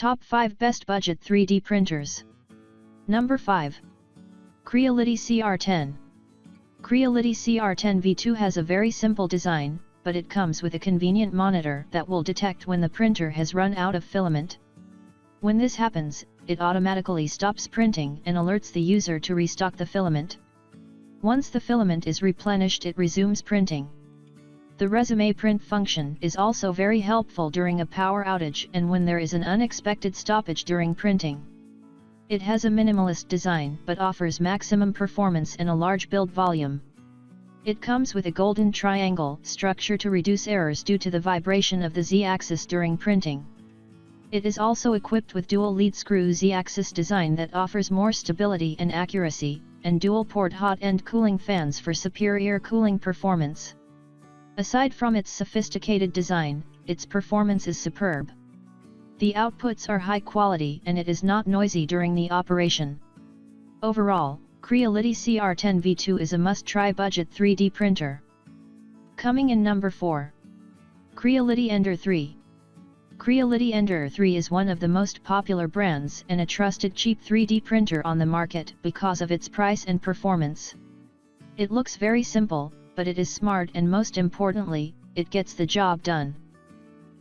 Top 5 Best Budget 3D Printers. Number 5. Creality CR10. Creality CR10 V2 has a very simple design, but it comes with a convenient monitor that will detect when the printer has run out of filament. When this happens, it automatically stops printing and alerts the user to restock the filament. Once the filament is replenished, it resumes printing. The resume print function is also very helpful during a power outage and when there is an unexpected stoppage during printing. It has a minimalist design but offers maximum performance and a large build volume. It comes with a golden triangle structure to reduce errors due to the vibration of the Z-axis during printing. It is also equipped with dual lead screw Z-axis design that offers more stability and accuracy, and dual-port hot end cooling fans for superior cooling performance. Aside from its sophisticated design, its performance is superb. The outputs are high quality and it is not noisy during the operation. Overall, Creality CR10 V2 is a must-try budget 3D printer. Coming in number 4. Creality Ender 3. Creality Ender 3 is one of the most popular brands and a trusted cheap 3D printer on the market because of its price and performance. It looks very simple, but it is smart and most importantly, it gets the job done.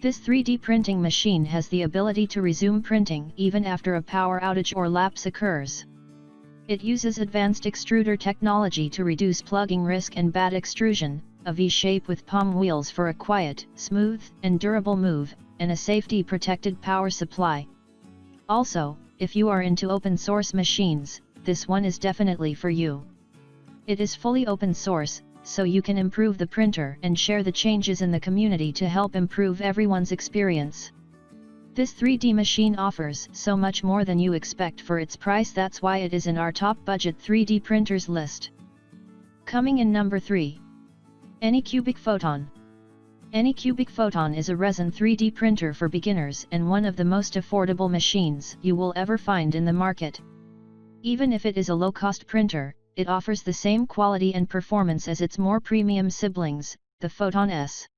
This 3D printing machine has the ability to resume printing even after a power outage or lapse occurs. It uses advanced extruder technology to reduce plugging risk and bad extrusion, a V-shape with palm wheels for a quiet, smooth, and durable move, and a safety-protected power supply. Also, if you are into open-source machines, this one is definitely for you. It is fully open source, so you can improve the printer and share the changes in the community to help improve everyone's experience. This 3D machine offers so much more than you expect for its price, that's why it is in our top budget 3D printers list. Coming in number 3. AnyCubic Photon. AnyCubic Photon is a resin 3D printer for beginners and one of the most affordable machines you will ever find in the market. Even if it is a low-cost printer, it offers the same quality and performance as its more premium siblings, the Photon S.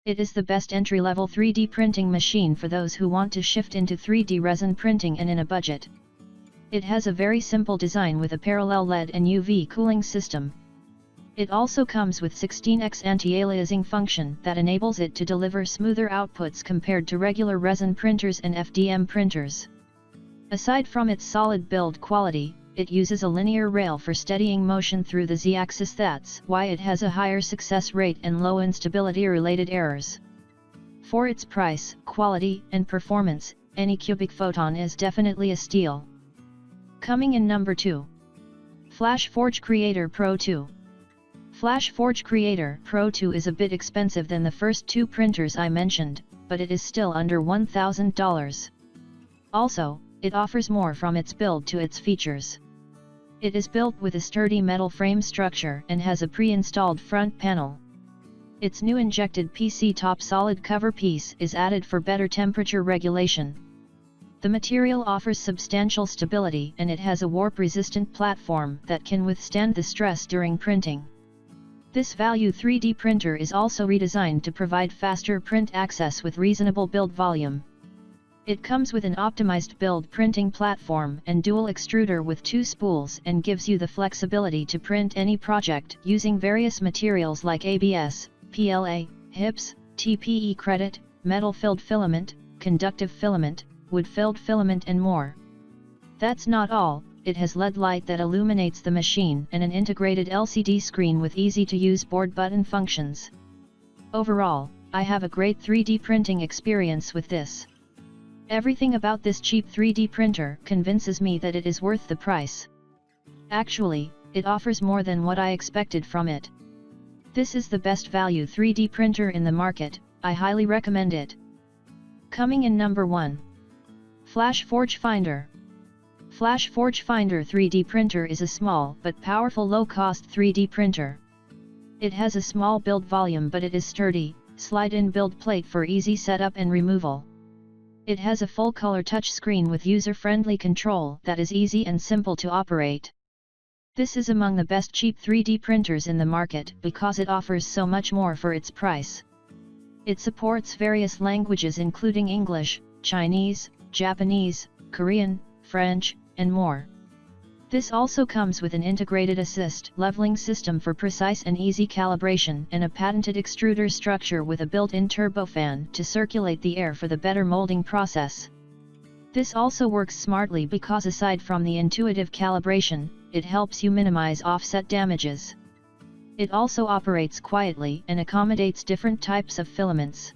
It is the best entry-level 3D printing machine for those who want to shift into 3D resin printing and in a budget. It has a very simple design with a parallel LED and UV cooling system. It also comes with 16x anti-aliasing function that enables it to deliver smoother outputs compared to regular resin printers and FDM printers. Aside from its solid build quality, it uses a linear rail for steadying motion through the Z-axis. That's why it has a higher success rate and low instability-related errors. For its price, quality, and performance, AnyCubic Photon is definitely a steal. Coming in number 2. FlashForge Creator Pro II. FlashForge Creator Pro II is a bit expensive than the first two printers I mentioned, but it is still under $1,000. Also, it offers more from its build to its features. It is built with a sturdy metal frame structure and has a pre-installed front panel. Its new injected PC top solid cover piece is added for better temperature regulation. The material offers substantial stability and it has a warp-resistant platform that can withstand the stress during printing. This value 3D printer is also redesigned to provide faster print access with reasonable build volume. It comes with an optimized build printing platform and dual extruder with 2 spools and gives you the flexibility to print any project using various materials like ABS, PLA, HIPS, TPE credit, metal-filled filament, conductive filament, wood-filled filament and more. That's not all, it has LED light that illuminates the machine and an integrated LCD screen with easy-to-use board button functions. Overall, I have a great 3D printing experience with this. Everything about this cheap 3D printer convinces me that it is worth the price. Actually, it offers more than what I expected from it. This is the best value 3D printer in the market, I highly recommend it. Coming in number 1. FlashForge Finder. FlashForge Finder 3D printer is a small but powerful low-cost 3D printer. It has a small build volume but it is sturdy, slide-in build plate for easy setup and removal. It has a full-color touchscreen with user-friendly control that is easy and simple to operate. This is among the best cheap 3D printers in the market because it offers so much more for its price. It supports various languages including English, Chinese, Japanese, Korean, French, and more. This also comes with an integrated assist leveling system for precise and easy calibration and a patented extruder structure with a built-in turbofan to circulate the air for the better molding process. This also works smartly because aside from the intuitive calibration, it helps you minimize offset damages. It also operates quietly and accommodates different types of filaments.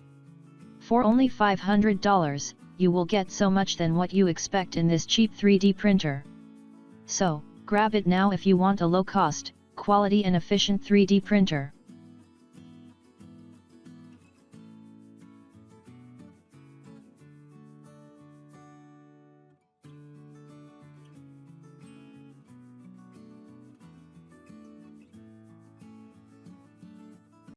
For only $500, you will get so much than what you expect in this cheap 3D printer. So, grab it now if you want a low-cost, quality and efficient 3D printer.